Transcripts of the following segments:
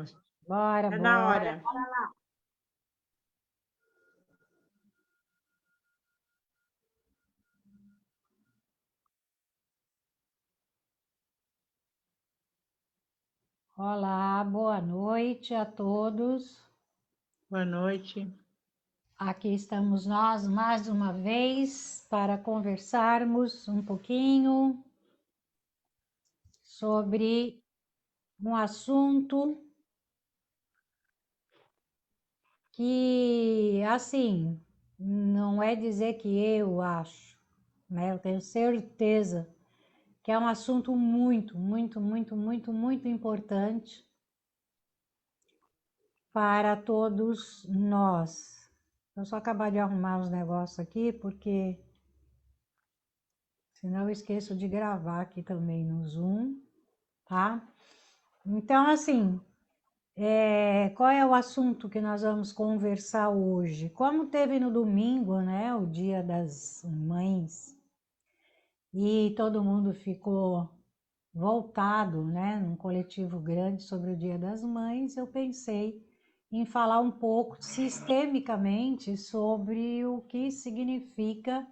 vamos. Bora, Tá na bora. hora. Olá, boa noite a todos. Boa noite. Aqui estamos nós mais uma vez para conversarmos um pouquinho sobre um assunto que, assim, não é dizer que eu acho, né? Eu tenho certeza que é um assunto muito, muito, muito, muito, muito importante para todos nós. Eu só acabar de arrumar os negócios aqui, porque senão eu esqueço de gravar aqui também no Zoom, tá? Então, assim, qual é o assunto que nós vamos conversar hoje? Como teve no domingo, né, o Dia das Mães, e todo mundo ficou voltado, né, num coletivo grande sobre o Dia das Mães, eu pensei em falar um pouco sistemicamente sobre o que significa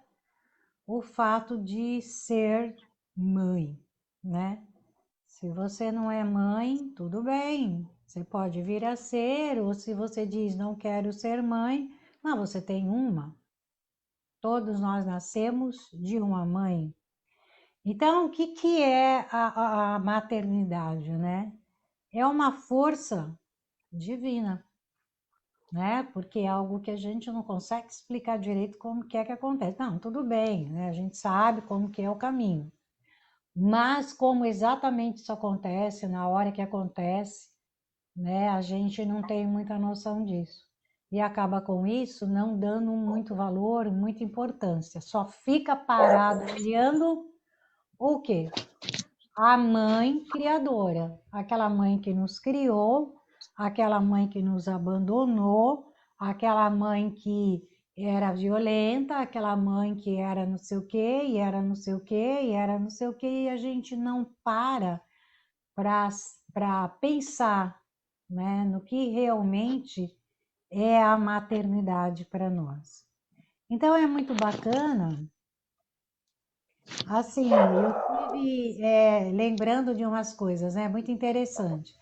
o fato de ser mãe, né? Se você não é mãe, tudo bem, você pode vir a ser, ou se você diz não quero ser mãe, mas você tem uma. Todos nós nascemos de uma mãe. Então, o que que é a maternidade, né? É uma força divina, né? Porque é algo que a gente não consegue explicar direito como que é que acontece. Não, tudo bem, né? A gente sabe como que é o caminho. Mas como exatamente isso acontece, na hora que acontece, né? A gente não tem muita noção disso. E acaba com isso não dando muito valor, muita importância. Só fica parado olhando o quê? A mãe criadora, aquela mãe que nos criou, aquela mãe que nos abandonou, aquela mãe que era violenta, aquela mãe que era não sei o quê, e era não sei o quê, e era não sei o quê, e a gente não para pensar, né, no que realmente é a maternidade para nós. Então é muito bacana. Assim, eu tive lembrando de umas coisas, né? Muito interessante.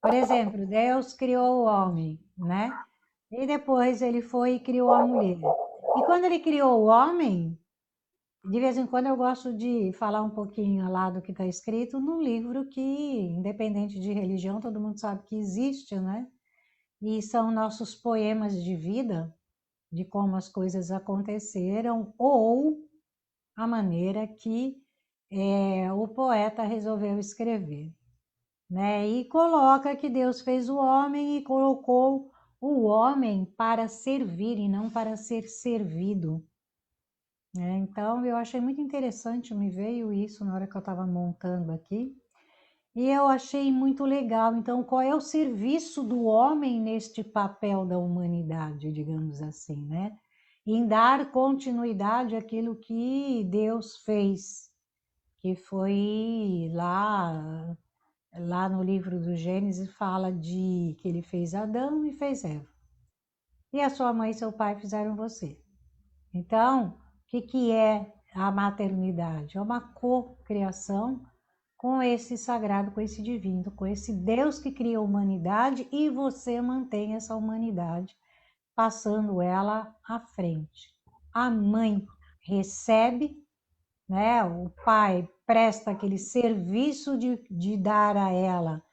Por exemplo, Deus criou o homem, né? E depois ele foi e criou a mulher. E quando ele criou o homem, de vez em quando eu gosto de falar um pouquinho lá do que está escrito num livro que, independente de religião, todo mundo sabe que existe, né? E são nossos poemas de vida, de como as coisas aconteceram, ou a maneira que o poeta resolveu escrever, né? E coloca que Deus fez o homem e colocou o homem para servir e não para ser servido, né? Então eu achei muito interessante, me veio isso na hora que eu estava montando aqui, e eu achei muito legal. Então, qual é o serviço do homem neste papel da humanidade, digamos assim, né? Em dar continuidade àquilo que Deus fez, que foi lá no livro do Gênesis fala de que ele fez Adão e fez Eva. E a sua mãe e seu pai fizeram você. Então, o que que é a maternidade? É uma cocriação com esse sagrado, com esse divino, com esse Deus que cria a humanidade, e você mantém essa humanidade, passando ela à frente. A mãe recebe, né? O pai presta aquele serviço de dar a ela,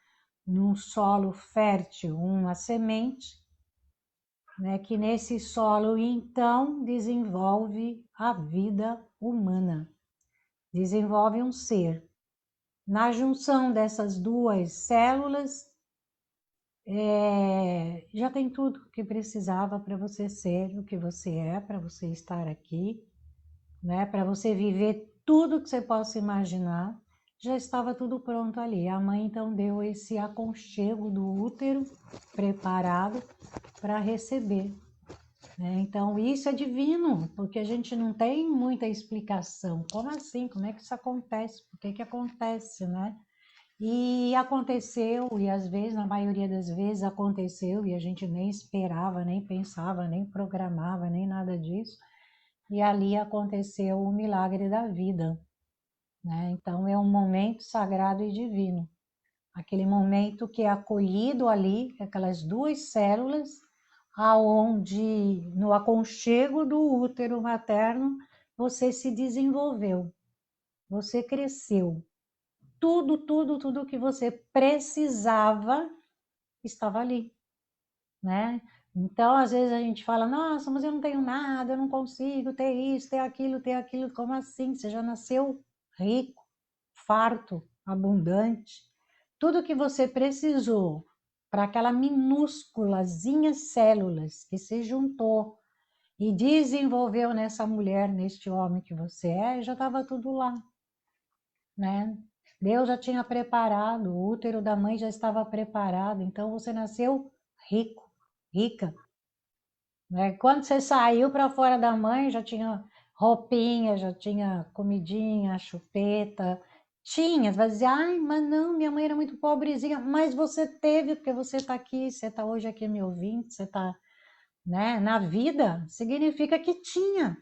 num solo fértil, uma semente, né? Que nesse solo então desenvolve a vida humana, desenvolve um ser. Na junção dessas duas células, já tem tudo que precisava para você ser o que você é, para você estar aqui, né? Para você viver tudo que você possa imaginar, já estava tudo pronto ali. A mãe então deu esse aconchego do útero preparado para receber, né? Então isso é divino, porque a gente não tem muita explicação. Como assim? Como é que isso acontece? Por que que acontece, né? E aconteceu, e às vezes, na maioria das vezes aconteceu, e a gente nem esperava, nem pensava, nem programava, nem nada disso. E ali aconteceu o milagre da vida, né? Então é um momento sagrado e divino. Aquele momento que é acolhido ali, aquelas duas células, aonde no aconchego do útero materno você se desenvolveu, você cresceu. Tudo que você precisava estava ali, né? Então, às vezes a gente fala, nossa, mas eu não tenho nada, eu não consigo ter isso, ter aquilo, ter aquilo. Como assim? Você já nasceu rico, farto, abundante. Tudo que você precisou para aquela minúsculazinha células que se juntou e desenvolveu nessa mulher, neste homem que você é, já estava tudo lá, né? Deus já tinha preparado, o útero da mãe já estava preparado, então você nasceu rico, rica, né? Quando você saiu para fora da mãe, já tinha roupinha, já tinha comidinha, chupeta, tinha, você vai dizer, ai, mas não, minha mãe era muito pobrezinha, mas você teve, porque você está aqui, você está hoje aqui me ouvindo, você está, né, na vida, significa que tinha.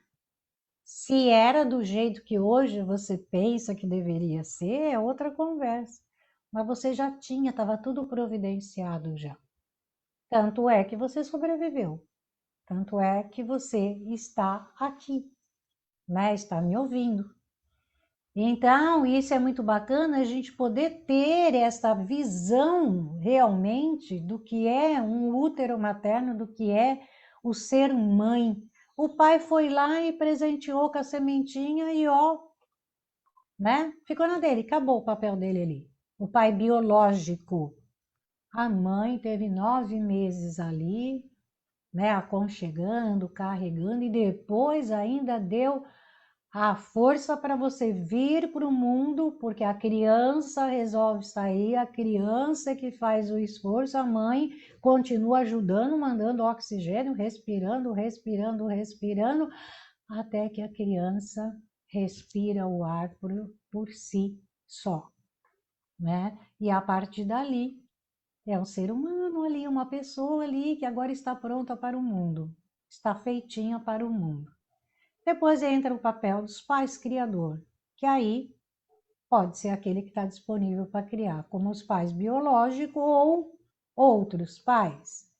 Se era do jeito que hoje você pensa que deveria ser, é outra conversa. Mas você já tinha, estava tudo providenciado já. Tanto é que você sobreviveu. Tanto é que você está aqui, né? Está me ouvindo. Então, isso é muito bacana a gente poder ter essa visão realmente do que é um útero materno, do que é o ser mãe. O pai foi lá e presenteou com a sementinha e ó, né? Ficou na dele, acabou o papel dele ali. O pai biológico. A mãe teve 9 meses ali, né? Aconchegando, carregando, e depois ainda deu a força para você vir para o mundo, porque a criança resolve sair, a criança que faz o esforço, a mãe continua ajudando, mandando oxigênio, respirando, respirando, respirando, até que a criança respira o ar por si só, né? E a partir dali, é um ser humano ali, uma pessoa ali que agora está pronta para o mundo, está feitinha para o mundo. Depois entra o papel dos pais criador, que aí pode ser aquele que está disponível para criar, como os pais biológicos ou outros pais.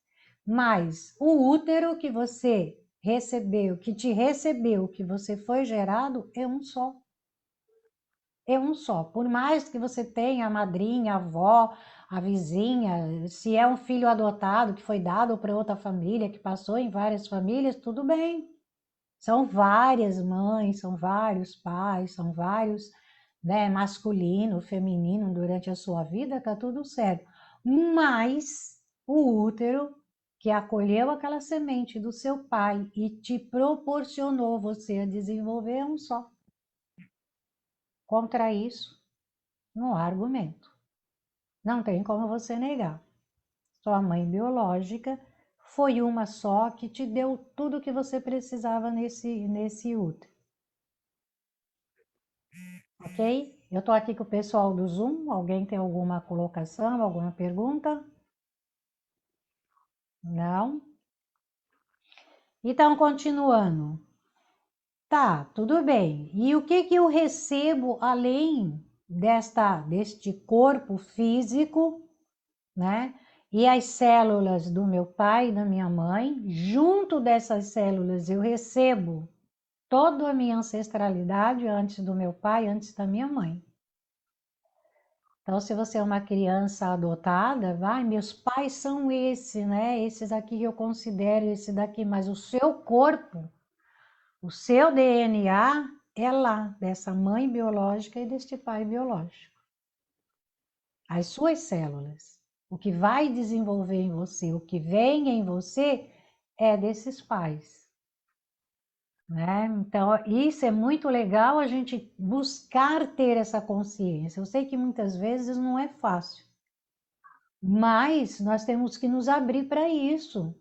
Mas o útero que você recebeu, que te recebeu, que você foi gerado, é um só. É um só. Por mais que você tenha a madrinha, a avó, a vizinha, se é um filho adotado que foi dado para outra família, que passou em várias famílias, tudo bem. São várias mães, são vários pais, são vários, né, masculino, feminino durante a sua vida, tá tudo certo. Mas o útero que acolheu aquela semente do seu pai e te proporcionou você a desenvolver é um só. Contra isso, não há argumento. Não tem como você negar. Sua mãe biológica foi uma só que te deu tudo o que você precisava nesse útero. Ok? Eu estou aqui com o pessoal do Zoom. Alguém tem alguma colocação, alguma pergunta? Não? Então, continuando. Tá, tudo bem. E o que que eu recebo além deste corpo físico, né? E as células do meu pai e da minha mãe, junto dessas células eu recebo toda a minha ancestralidade antes do meu pai, antes da minha mãe. Então, se você é uma criança adotada, vai, meus pais são esses, né? Esses aqui que eu considero esse daqui, mas o seu corpo, o seu DNA é lá, dessa mãe biológica e deste pai biológico. As suas células, o que vai desenvolver em você, o que vem em você é desses pais, né? Então, isso é muito legal a gente buscar ter essa consciência. Eu sei que muitas vezes não é fácil. Mas nós temos que nos abrir para isso.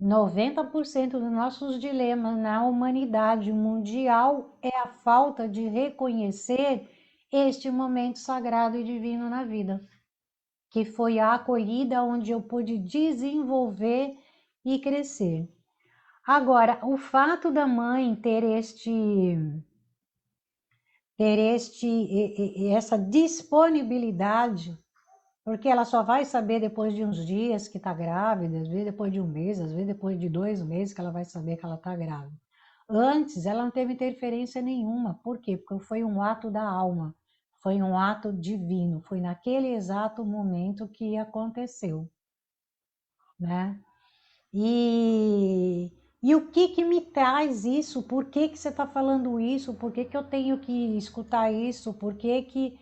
90% dos nossos dilemas na humanidade mundial é a falta de reconhecer este momento sagrado e divino na vida, que foi a acolhida onde eu pude desenvolver e crescer. Agora, o fato da mãe essa disponibilidade, porque ela só vai saber depois de uns dias que está grávida, às vezes depois de um mês, às vezes depois de 2 meses que ela vai saber que ela está grávida. Antes, ela não teve interferência nenhuma. Por quê? Porque foi um ato da alma, foi um ato divino, foi naquele exato momento que aconteceu, né? E o que que me traz isso? Por que que você está falando isso? Por que que eu tenho que escutar isso? Por que que,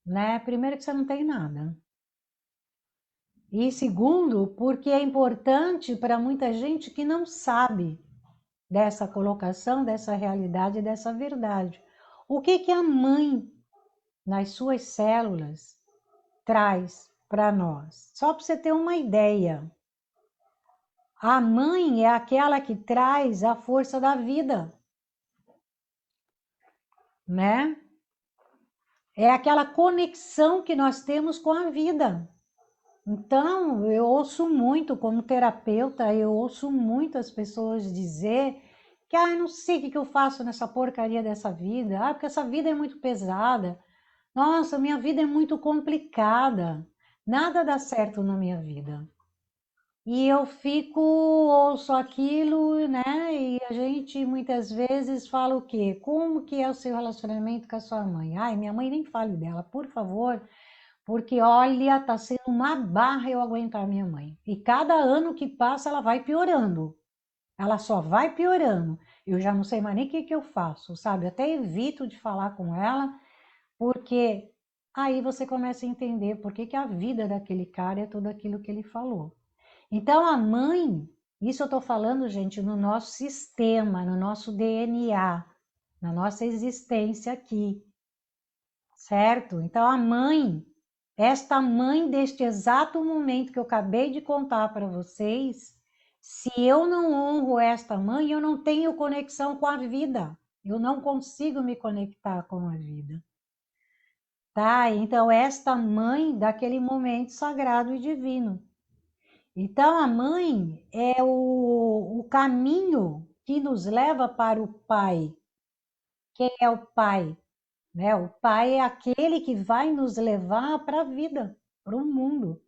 né? Primeiro que você não tem nada. E segundo, porque é importante para muita gente que não sabe dessa colocação, dessa realidade, dessa verdade. O que que a mãe, nas suas células, traz para nós? Só para você ter uma ideia. A mãe é aquela que traz a força da vida, né? É aquela conexão que nós temos com a vida. Então, eu ouço muito, como terapeuta, eu ouço muito as pessoas dizer que, eu não sei o que eu faço nessa porcaria dessa vida, porque essa vida é muito pesada, nossa, minha vida é muito complicada, nada dá certo na minha vida. E eu fico, ouço aquilo, né? E a gente muitas vezes fala o quê? Como que é o seu relacionamento com a sua mãe? Ai, minha mãe nem fale dela, por favor, porque olha, tá sendo uma barra eu aguentar minha mãe. E cada ano que passa ela vai piorando. Ela só vai piorando. Eu já não sei mais nem o que que eu faço, sabe? Eu até evito de falar com ela, porque aí você começa a entender por que que a vida daquele cara é tudo aquilo que ele falou. Então a mãe, isso eu estou falando, gente, no nosso sistema, no nosso DNA, na nossa existência aqui, certo? Então a mãe, esta mãe deste exato momento que eu acabei de contar para vocês, se eu não honro esta mãe, eu não tenho conexão com a vida. Eu não consigo me conectar com a vida. Tá? Então esta mãe daquele momento sagrado e divino. Então, a mãe é o caminho que nos leva para o pai. Quem é o pai? Né? O pai é aquele que vai nos levar para a vida, para o mundo.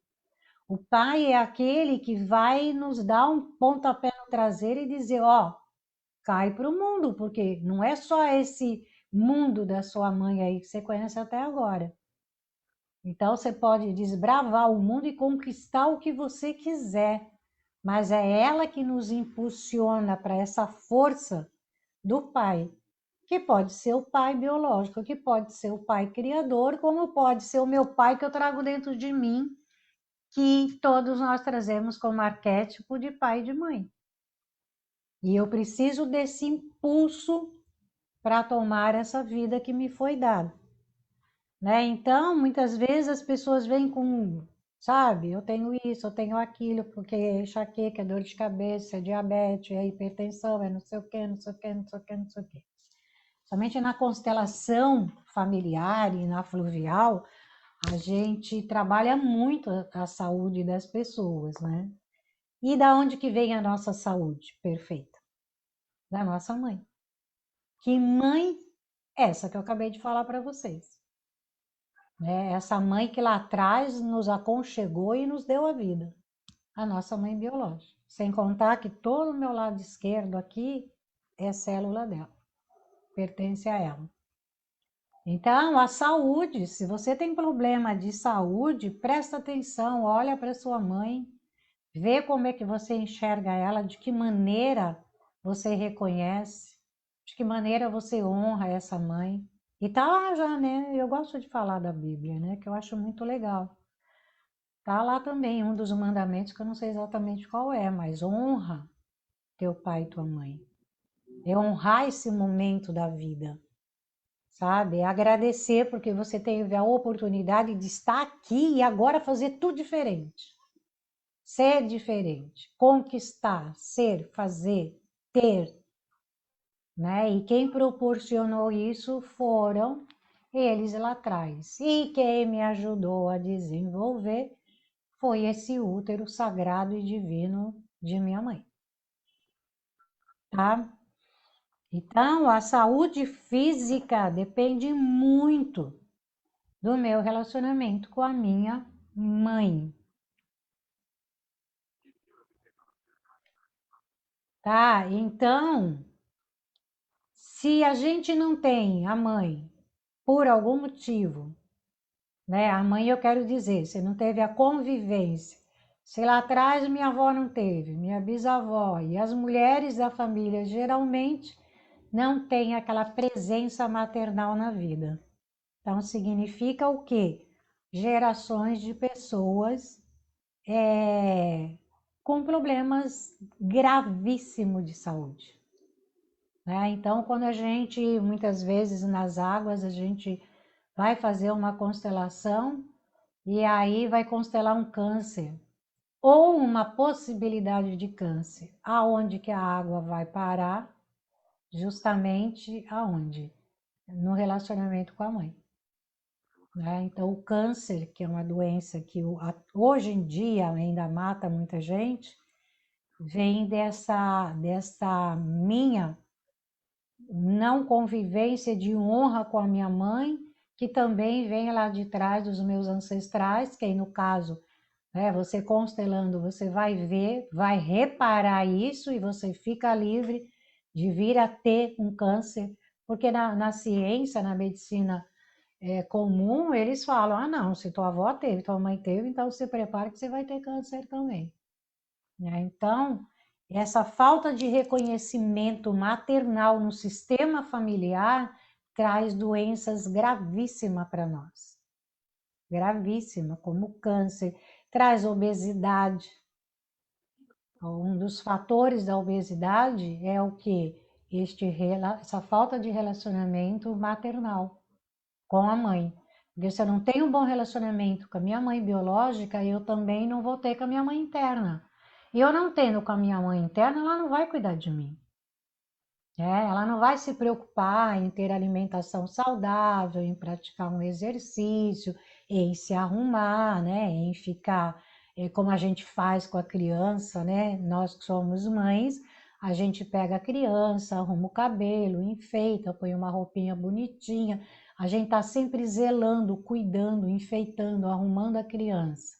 O pai é aquele que vai nos dar um pontapé no traseiro e dizer, ó, cai para o mundo, porque não é só esse mundo da sua mãe aí que você conhece até agora. Então, você pode desbravar o mundo e conquistar o que você quiser, mas é ela que nos impulsiona para essa força do pai, que pode ser o pai biológico, que pode ser o pai criador, como pode ser o meu pai que eu trago dentro de mim, que todos nós trazemos como arquétipo de pai e de mãe. E eu preciso desse impulso para tomar essa vida que me foi dada. Né? Então, muitas vezes as pessoas vêm com, sabe, eu tenho isso, eu tenho aquilo, porque é enxaqueca, é dor de cabeça, é diabetes, é hipertensão, é não sei o quê, não sei o quê, não sei o quê, não sei o quê. Somente na constelação familiar e na fluvial, a gente trabalha muito a saúde das pessoas, né? E da onde que vem a nossa saúde perfeita? Da nossa mãe. Que mãe essa que eu acabei de falar para vocês? Né? Essa mãe que lá atrás nos aconchegou e nos deu a vida, a nossa mãe biológica. Sem contar que todo o meu lado esquerdo aqui é célula dela, pertence a ela. Então, a saúde, se você tem problema de saúde, presta atenção, olha para sua mãe, vê como é que você enxerga ela, de que maneira você reconhece, de que maneira você honra essa mãe. E tá lá já, né? Eu gosto de falar da Bíblia, né? Que eu acho muito legal. Tá lá também um dos mandamentos que eu não sei exatamente qual é, mas honra teu pai e tua mãe. É honrar esse momento da vida, sabe? É agradecer porque você teve a oportunidade de estar aqui e agora fazer tudo diferente. Ser diferente, conquistar, ser, fazer, ter, né? E quem proporcionou isso foram eles lá atrás. E quem me ajudou a desenvolver foi esse útero sagrado e divino de minha mãe, tá? Então, a saúde física depende muito do meu relacionamento com a minha mãe, tá? Então, se a gente não tem a mãe por algum motivo, né? A mãe, eu quero dizer, você não teve a convivência. Se lá atrás minha avó não teve, minha bisavó e as mulheres da família geralmente não têm aquela presença maternal na vida. Então significa o quê? Gerações de pessoas com problemas gravíssimos de saúde, né? Então, quando a gente, muitas vezes nas águas, a gente vai fazer uma constelação e aí vai constelar um câncer ou uma possibilidade de câncer. Aonde que a água vai parar? Justamente aonde? No relacionamento com a mãe, né? Então, o câncer, que é uma doença que hoje em dia ainda mata muita gente, vem dessa minha não convivência de honra com a minha mãe, que também vem lá de trás dos meus ancestrais, que aí no caso, né, você constelando, você vai ver, vai reparar isso e você fica livre de vir a ter um câncer, porque na ciência, na medicina comum, eles falam, ah não, se tua avó teve, tua mãe teve, então se prepara que você vai ter câncer também, né? Então, essa falta de reconhecimento maternal no sistema familiar traz doenças gravíssimas para nós. Gravíssima, como câncer, traz obesidade. Um dos fatores da obesidade é o que? Essa falta de relacionamento maternal com a mãe. Porque se eu não tenho um bom relacionamento com a minha mãe biológica, eu também não vou ter com a minha mãe interna. E eu não tendo com a minha mãe interna, ela não vai cuidar de mim. Ela não vai se preocupar em ter alimentação saudável, em praticar um exercício, em se arrumar, né? Em ficar como a gente faz com a criança, né? Nós que somos mães, a gente pega a criança, arruma o cabelo, enfeita, põe uma roupinha bonitinha. A gente está sempre zelando, cuidando, enfeitando, arrumando a criança.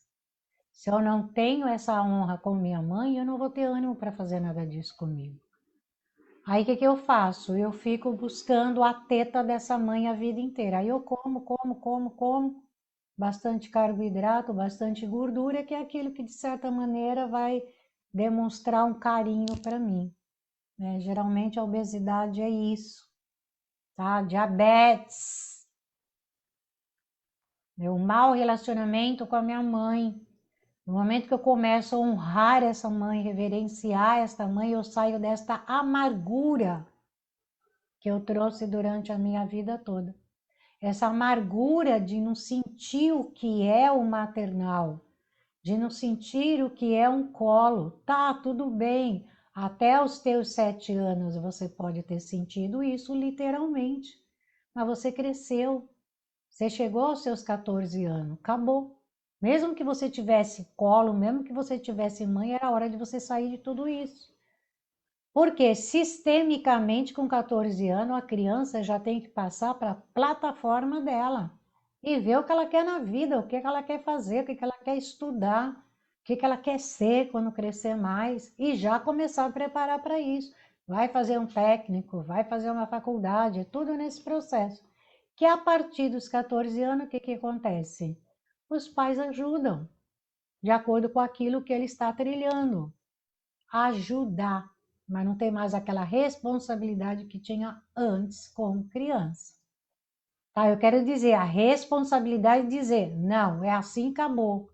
Se eu não tenho essa honra com minha mãe, eu não vou ter ânimo para fazer nada disso comigo. Aí o que que eu faço? Eu fico buscando a teta dessa mãe a vida inteira. Aí eu como, bastante carboidrato, bastante gordura, que é aquilo que de certa maneira vai demonstrar um carinho para mim, né? Geralmente a obesidade é isso, tá? Diabetes, meu mau relacionamento com a minha mãe. No momento que eu começo a honrar essa mãe, reverenciar essa mãe, eu saio desta amargura que eu trouxe durante a minha vida toda. Essa amargura de não sentir o que é o maternal, de não sentir o que é um colo. Tá, tudo bem, até os teus 7 anos você pode ter sentido isso literalmente, mas você cresceu, você chegou aos seus 14 anos, acabou. Mesmo que você tivesse colo, mesmo que você tivesse mãe, era hora de você sair de tudo isso. Porque sistemicamente, com 14 anos, a criança já tem que passar para a plataforma dela e ver o que ela quer na vida, o que ela quer fazer, o que ela quer estudar, o que ela quer ser quando crescer mais e já começar a preparar para isso. Vai fazer um técnico, vai fazer uma faculdade, é tudo nesse processo. Que a partir dos 14 anos, o que acontece? Os pais ajudam, de acordo com aquilo que ele está trilhando. Ajudar, mas não tem mais aquela responsabilidade que tinha antes como criança. Tá? Eu quero dizer, a responsabilidade de dizer, não, é assim, acabou.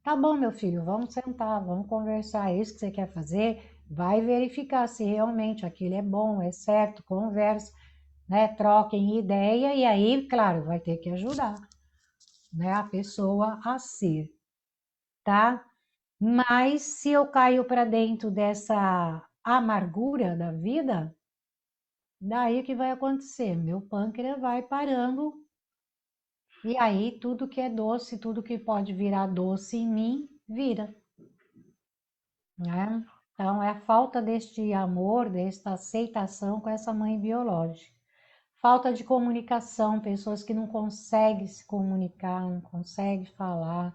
Tá bom, meu filho, vamos sentar, vamos conversar, é isso que você quer fazer, vai verificar se realmente aquilo é bom, é certo, conversa, né? Troquem ideia e aí, claro, vai ter que ajudar, né, a pessoa a ser, tá? Mas se eu caio para dentro dessa amargura da vida, daí o que vai acontecer? Meu pâncreas vai parando E aí tudo que é doce, tudo que pode virar doce em mim, vira, né? Então é a falta deste amor, desta aceitação com essa mãe biológica. Falta de comunicação, pessoas que não conseguem se comunicar, não conseguem falar,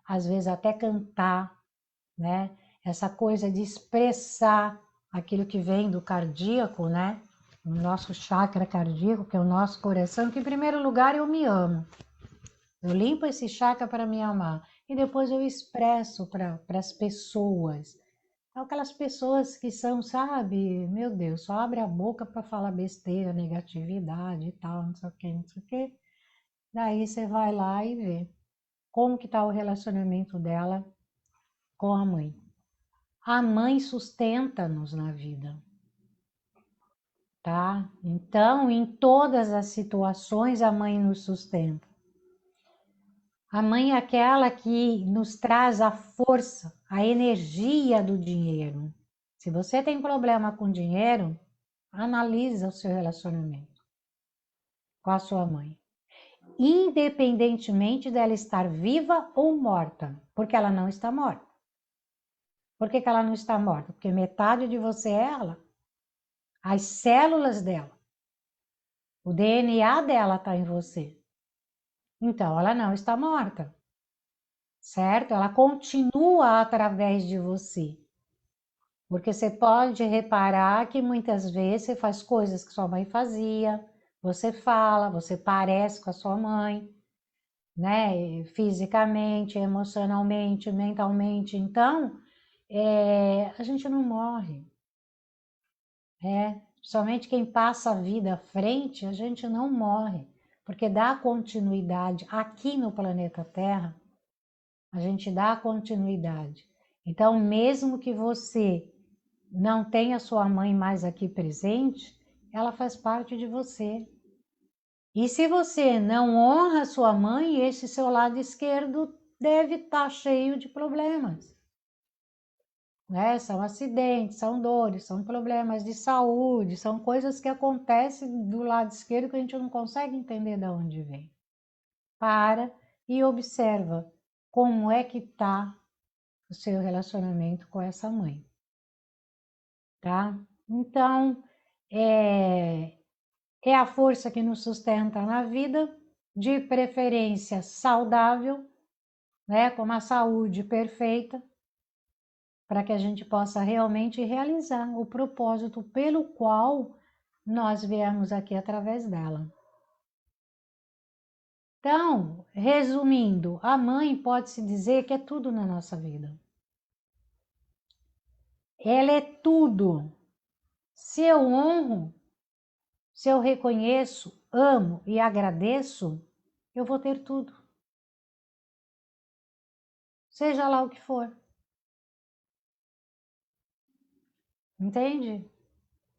às vezes até cantar, né? Essa coisa de expressar aquilo que vem do cardíaco, né? O nosso chakra cardíaco, que é o nosso coração, que em primeiro lugar eu me amo. Eu limpo esse chakra para me amar e depois eu expresso para as pessoas. Aquelas pessoas que são, sabe, meu Deus, só abre a boca para falar besteira, negatividade e tal, não sei o que, não sei o que. Daí você vai lá e vê como que está o relacionamento dela com a mãe. A mãe sustenta-nos na vida, tá? Então, em todas as situações, a mãe nos sustenta. A mãe é aquela que nos traz a força, a energia do dinheiro. Se você tem problema com dinheiro, analisa o seu relacionamento com a sua mãe. Independentemente dela estar viva ou morta, porque ela não está morta. Por que ela não está morta? Porque metade de você é ela. As células dela, o DNA dela está em você. Então, ela não está morta, certo? Ela continua através de você. Porque você pode reparar que muitas vezes você faz coisas que sua mãe fazia, você fala, você parece com a sua mãe, né? Fisicamente, emocionalmente, mentalmente. Então, a gente não morre, né? Somente quem passa a vida à frente, a gente não morre, porque dá continuidade aqui no planeta Terra, a gente dá continuidade. Então, mesmo que você não tenha sua mãe mais aqui presente, ela faz parte de você. E se você não honra sua mãe, esse seu lado esquerdo deve estar cheio de problemas, né? São acidentes, são dores, são problemas de saúde, são coisas que acontecem do lado esquerdo que a gente não consegue entender de onde vem. Para e observa como é que está o seu relacionamento com essa mãe, tá? Então, é, é a força que nos sustenta na vida, de preferência saudável, né, com uma saúde perfeita, para que a gente possa realmente realizar o propósito pelo qual nós viemos aqui através dela. Então, resumindo, a mãe pode-se dizer que é tudo na nossa vida. Ela é tudo. Se eu honro, se eu reconheço, amo e agradeço, eu vou ter tudo. Seja lá o que for. Entende?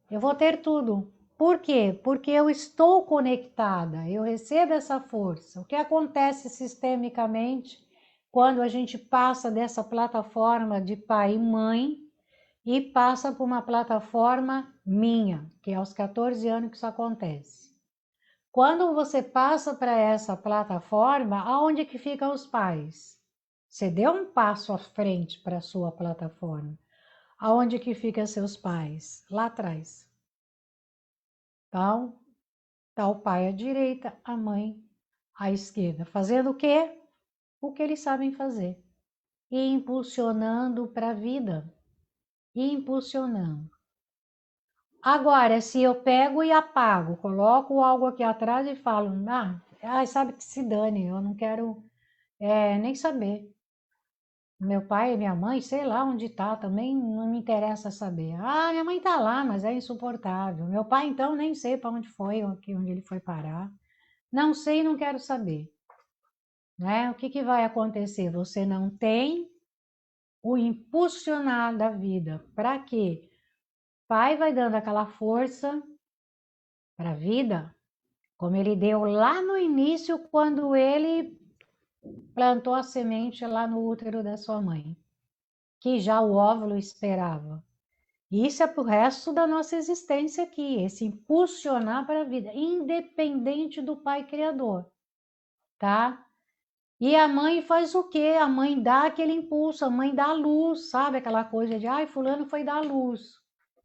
Eu vou ter tudo. Por quê? Porque eu estou conectada, eu recebo essa força. O que acontece sistemicamente quando a gente passa dessa plataforma de pai e mãe e passa para uma plataforma minha, que é aos 14 anos que isso acontece. Quando você passa para essa plataforma, aonde que ficam os pais? Você deu um passo à frente para a sua plataforma. Aonde que ficam seus pais? Lá atrás. Então, tá o pai à direita, a mãe à esquerda. Fazendo o quê? O que eles sabem fazer. E impulsionando para a vida. Impulsionando. Agora, se eu pego e apago, coloco algo aqui atrás e falo, sabe que se dane, eu não quero nem saber. Meu pai e minha mãe, sei lá onde tá, também não me interessa saber. Ah, minha mãe tá lá, mas é insuportável. Meu pai, então, nem sei para onde foi, onde ele foi parar. Não sei, não quero saber. Né? O que que vai acontecer? Você não tem o impulsionar da vida. Para quê? Pai vai dando aquela força para a vida, como ele deu lá no início, quando ele plantou a semente lá no útero da sua mãe, que já o óvulo esperava. Isso é para o resto da nossa existência aqui, esse impulsionar para a vida, independente do Pai Criador. tá? E a mãe faz o quê? A mãe dá aquele impulso, a mãe dá luz, sabe? Aquela coisa de, ai, fulano foi dar luz.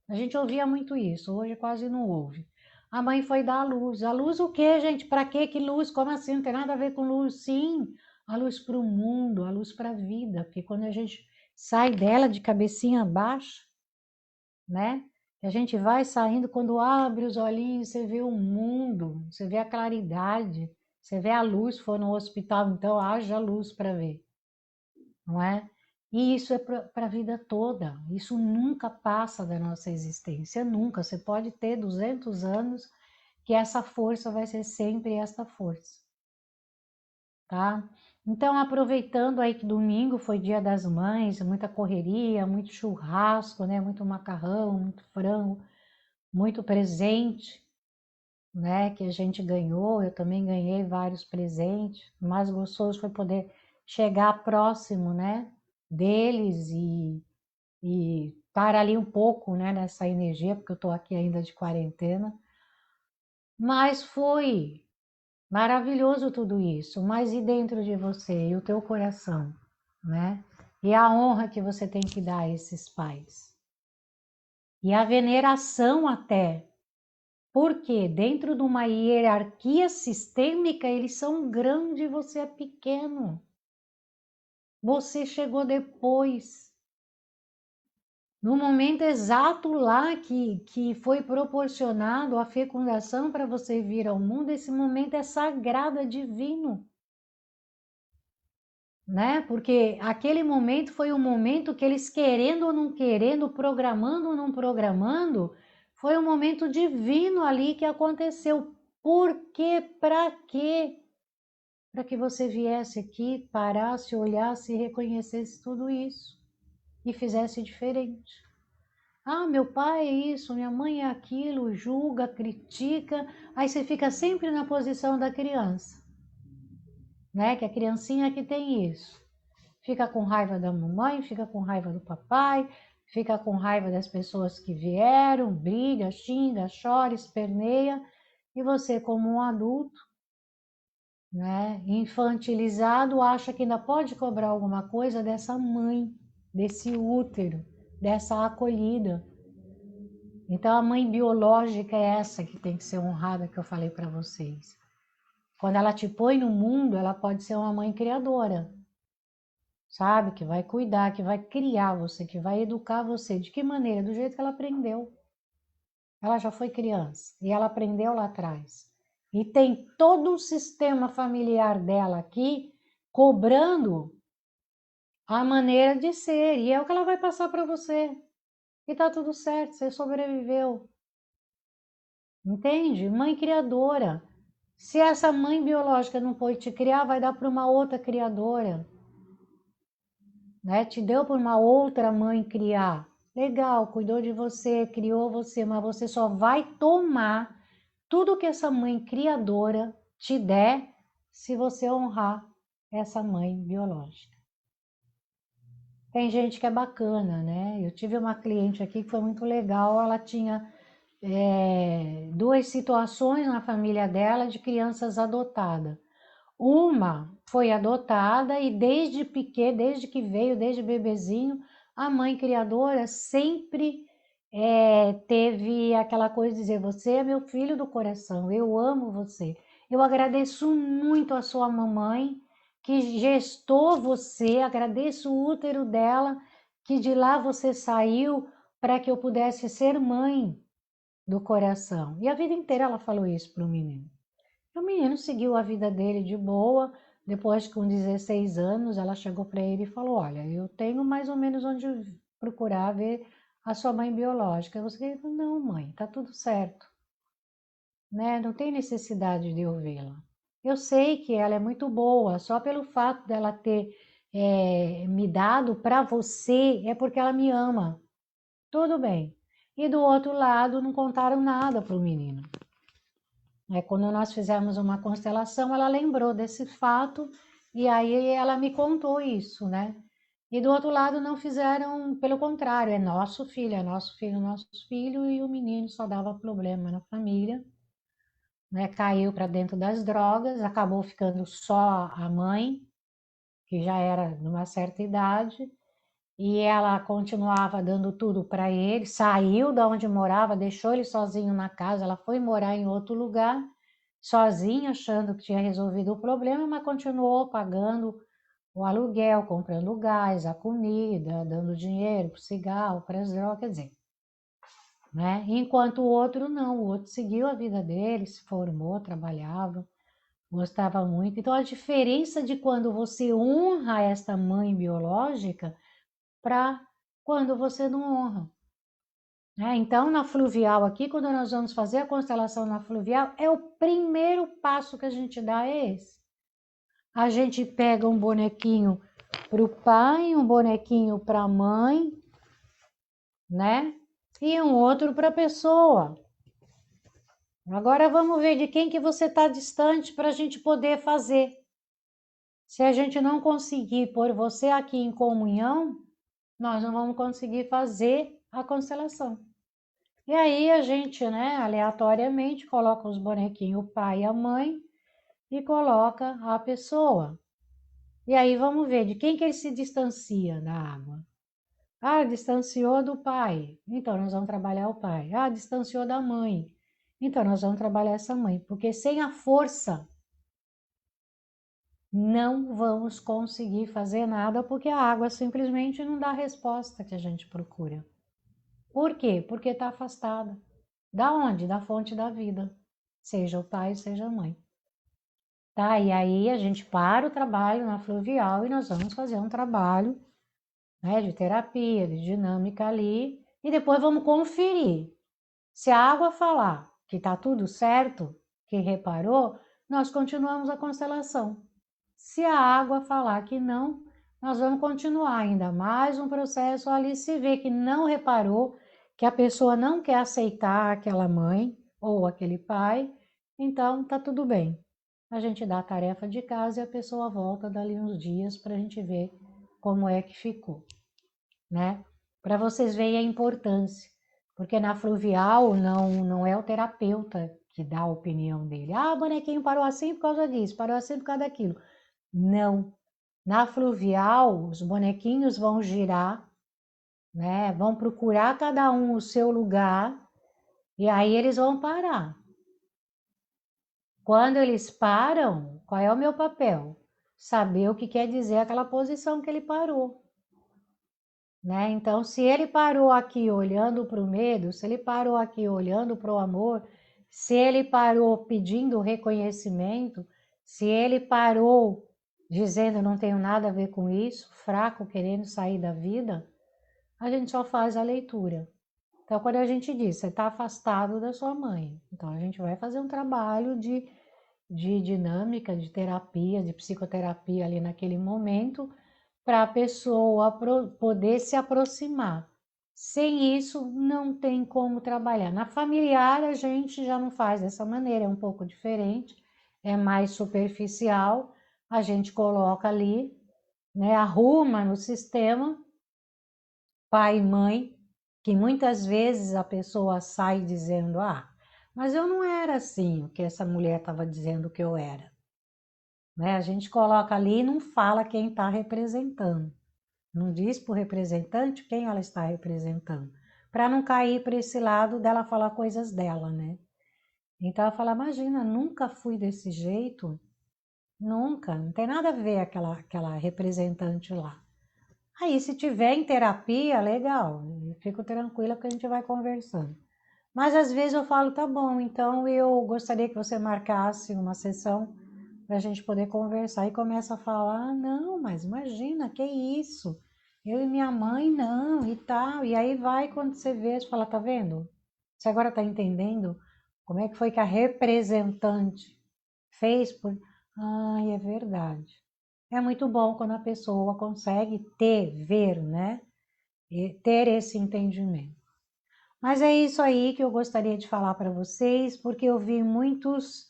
A gente ouvia muito isso, hoje quase não ouve. A mãe foi dar a luz. A luz o quê, gente? Para quê? Que luz? Como assim? Não tem nada a ver com luz. Sim, a luz para o mundo, a luz para a vida. Porque quando a gente sai dela de cabecinha baixa, né? A gente vai saindo, quando abre os olhinhos, você vê o mundo, você vê a claridade, você vê a luz. For no hospital, então haja luz para ver, não é? E isso é para a vida toda, isso nunca passa da nossa existência, nunca. Você pode ter 200 anos, que essa força vai ser sempre esta força, tá? Então, aproveitando aí que domingo foi Dia das Mães, muita correria, muito churrasco, né? Muito macarrão, muito frango, muito presente, né? Que a gente ganhou, eu também ganhei vários presentes. O mais gostoso foi poder chegar próximo, né? Deles e estar ali um pouco, né? Nessa energia, porque eu estou aqui ainda de quarentena. Mas foi maravilhoso tudo isso. Mas e dentro de você, e o teu coração, né? E a honra que você tem que dar a esses pais. E a veneração até. Porque dentro de uma hierarquia sistêmica, eles são grandes e você é pequeno. Você chegou depois. No momento exato lá que foi proporcionado a fecundação para você vir ao mundo, esse momento é sagrado, é divino. Né? Porque aquele momento foi um momento que eles, querendo ou não querendo, programando ou não programando, foi um momento divino ali que aconteceu. Por quê? Para quê? Para que você viesse aqui, parasse, olhasse e reconhecesse tudo isso e fizesse diferente. Ah, meu pai é isso, minha mãe é aquilo, julga, critica, aí você fica sempre na posição da criança, né? Que a criancinha que tem isso. Fica com raiva da mamãe, fica com raiva do papai, fica com raiva das pessoas que vieram, briga, xinga, chora, esperneia, e você, como um adulto, né, infantilizado, acha que ainda pode cobrar alguma coisa dessa mãe, desse útero, dessa acolhida. Então a mãe biológica é essa que tem que ser honrada, que eu falei para vocês. Quando ela te põe no mundo, ela pode ser uma mãe criadora, sabe? Que vai cuidar, que vai criar você, que vai educar você. De que maneira? Do jeito que ela aprendeu. Ela já foi criança e ela aprendeu lá atrás. E tem todo um sistema familiar dela aqui cobrando a maneira de ser. E é o que ela vai passar para você. E tá tudo certo, você sobreviveu. Entende? Mãe criadora. Se essa mãe biológica não pôde te criar, vai dar para uma outra criadora. Né? Te deu para uma outra mãe criar. Legal, cuidou de você, criou você, mas você só vai tomar tudo que essa mãe criadora te der se você honrar essa mãe biológica. Tem gente que é bacana, né? Eu tive uma cliente aqui que foi muito legal, ela tinha duas situações na família dela de crianças adotadas. Uma foi adotada e desde pequeno, desde que veio, desde bebezinho, a mãe criadora sempre teve aquela coisa de dizer: você é meu filho do coração, eu amo você. Eu agradeço muito a sua mamãe que gestou você, agradeço o útero dela, que de lá você saiu para que eu pudesse ser mãe do coração. E a vida inteira ela falou isso para o menino. O menino seguiu a vida dele de boa. Depois, com 16 anos, ela chegou para ele e falou: olha, eu tenho mais ou menos onde procurar ver a sua mãe biológica. Você falou: não, mãe, tá tudo certo, né? Não tem necessidade de eu vê-la. Eu sei que ela é muito boa, só pelo fato dela ter me dado para você, é porque ela me ama. Tudo bem. E do outro lado, não contaram nada para o menino. Quando nós fizemos uma constelação, ela lembrou desse fato e aí ela me contou isso, né? E do outro lado não fizeram, pelo contrário, é nosso filho, é nosso filho, nosso filho, e o menino só dava problema na família. né, caiu para dentro das drogas, acabou ficando só a mãe, que já era numa certa idade, e ela continuava dando tudo para ele, saiu da onde morava, deixou ele sozinho na casa, ela foi morar em outro lugar, sozinha, achando que tinha resolvido o problema, mas continuou pagando o aluguel, comprando o gás, a comida, dando dinheiro para o cigarro, para as drogas, quer dizer, né? Enquanto o outro não, o outro seguiu a vida dele, se formou, trabalhava, gostava muito. Então a diferença de quando você honra esta mãe biológica para quando você não honra. Né? Então, na fluvial aqui, quando nós vamos fazer a constelação na fluvial, é o primeiro passo que a gente dá é esse. A gente pega um bonequinho para o pai, um bonequinho para a mãe, né? E um outro para a pessoa. Agora vamos ver de quem que você está distante para a gente poder fazer. Se a gente não conseguir pôr você aqui em comunhão, nós não vamos conseguir fazer a constelação. E aí a gente, né, aleatoriamente, coloca os bonequinhos, o pai e a mãe, e coloca a pessoa. E aí vamos ver de quem que ele se distancia da água. Ah, distanciou do pai. Então nós vamos trabalhar o pai. Ah, distanciou da mãe. Então nós vamos trabalhar essa mãe. Porque sem a força não vamos conseguir fazer nada, porque a água simplesmente não dá a resposta que a gente procura. Por quê? Porque está afastada. Da onde? Da fonte da vida. Seja o pai, seja a mãe. Tá? E aí a gente para o trabalho na fluvial e nós vamos fazer um trabalho, né, de terapia, de dinâmica ali, e depois vamos conferir. Se a água falar que está tudo certo, que reparou, nós continuamos a constelação. Se a água falar que não, nós vamos continuar ainda mais um processo ali. Se vê que não reparou, que a pessoa não quer aceitar aquela mãe ou aquele pai, então tá tudo bem. A gente dá a tarefa de casa e a pessoa volta dali uns dias para a gente ver como é que ficou, né? Para vocês verem a importância, porque na fluvial não é o terapeuta que dá a opinião dele. Ah, o bonequinho parou assim por causa disso, parou assim por causa daquilo. Não. Na fluvial, os bonequinhos vão girar, né? Vão procurar cada um o seu lugar e aí eles vão parar. Quando eles param, qual é o meu papel? Saber o que quer dizer aquela posição que ele parou, né? Então, se ele parou aqui olhando para o medo, se ele parou aqui olhando para o amor, se ele parou pedindo reconhecimento, se ele parou dizendo não tenho nada a ver com isso, fraco, querendo sair da vida, a gente só faz a leitura. Então, quando a gente diz, você está afastado da sua mãe, então a gente vai fazer um trabalho de dinâmica, de terapia, de psicoterapia ali naquele momento, para a pessoa poder se aproximar. Sem isso, não tem como trabalhar. Na familiar, a gente já não faz dessa maneira, é um pouco diferente, é mais superficial, a gente coloca ali, né, arruma no sistema, pai e mãe, que muitas vezes a pessoa sai dizendo, ah, mas eu não era assim, o que essa mulher estava dizendo que eu era. Né? A gente coloca ali e não fala quem está representando. Não diz para o representante quem ela está representando, para não cair para esse lado dela falar coisas dela, né? Então ela fala, imagina, nunca fui desse jeito, nunca, não tem nada a ver aquela representante lá. Aí se tiver em terapia, legal, eu fico tranquila que a gente vai conversando. Mas às vezes eu falo, tá bom, então eu gostaria que você marcasse uma sessão para a gente poder conversar. E começa a falar, ah, não, mas imagina, que isso? Eu e minha mãe não, e tal. E aí vai quando você vê, você fala, tá vendo? Você agora tá entendendo como é que foi que a representante fez por... Ai, é verdade. É muito bom quando a pessoa consegue ver, né? E ter esse entendimento. Mas é isso aí que eu gostaria de falar para vocês, porque eu vi muitos,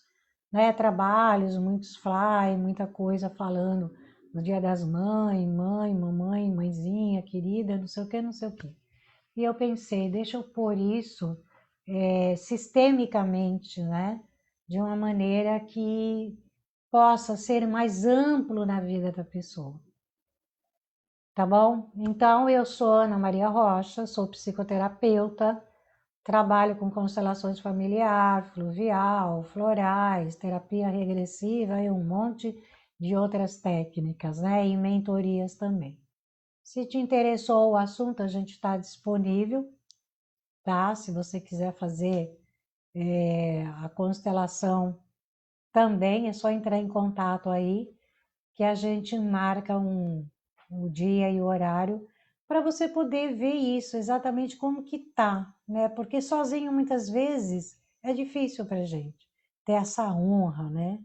né, trabalhos, muitos fly, muita coisa falando no Dia das Mães, mãe, mamãe, mãezinha, querida, não sei o que, não sei o que. E eu pensei, deixa eu pôr isso sistemicamente, né, de uma maneira que possa ser mais amplo na vida da pessoa. Tá bom? Então, eu sou Ana Maria Rocha, sou psicoterapeuta, trabalho com constelações familiar, fluvial, florais, terapia regressiva e um monte de outras técnicas, né? E mentorias também. Se te interessou o assunto, a gente está disponível, tá? Se você quiser fazer a constelação também, é só entrar em contato aí, que a gente marca o dia e o horário para você poder ver isso exatamente como que tá, né? Porque sozinho muitas vezes é difícil para gente ter essa honra, né?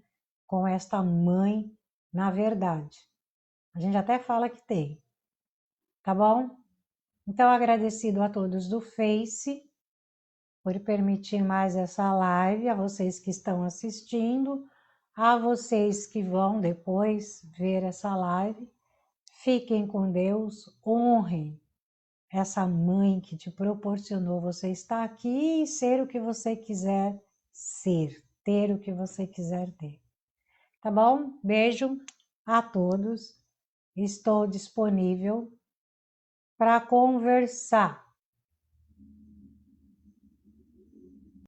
Com esta mãe, na verdade. A gente até fala que tem, tá bom? Então, agradecido a todos do Face por permitir mais essa live, a vocês que estão assistindo, a vocês que vão depois ver essa live. Fiquem com Deus, honrem essa mãe que te proporcionou você estar aqui e ser o que você quiser ser, ter o que você quiser ter. Tá bom? Beijo a todos. Estou disponível para conversar.